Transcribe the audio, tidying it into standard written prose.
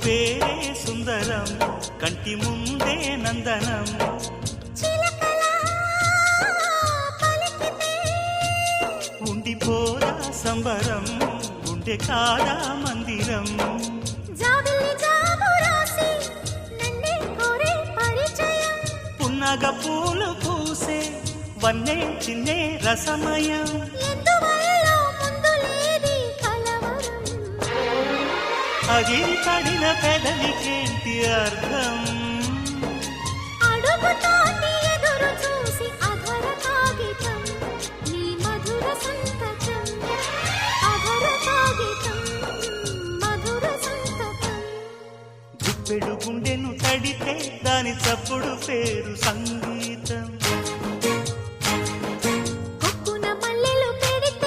పేరే సుందరం కంటి ముందే నందనం ఉండిపోరా సంబరం గుండె కాదా మందిరం పున్నగ పూలు పూసే వన్నే చిన్నే రసమయం అగిరి పడిన పెదవికేంటి అర్థం అడుగుతోంది ఎదురు చూసి అధర కాగితం నీ మధుర సంతకం అధర కాగితం మధుర సంతకం గుప్పెడు గుండెను తడితే దాని చప్పుడు పేరు సంగీతం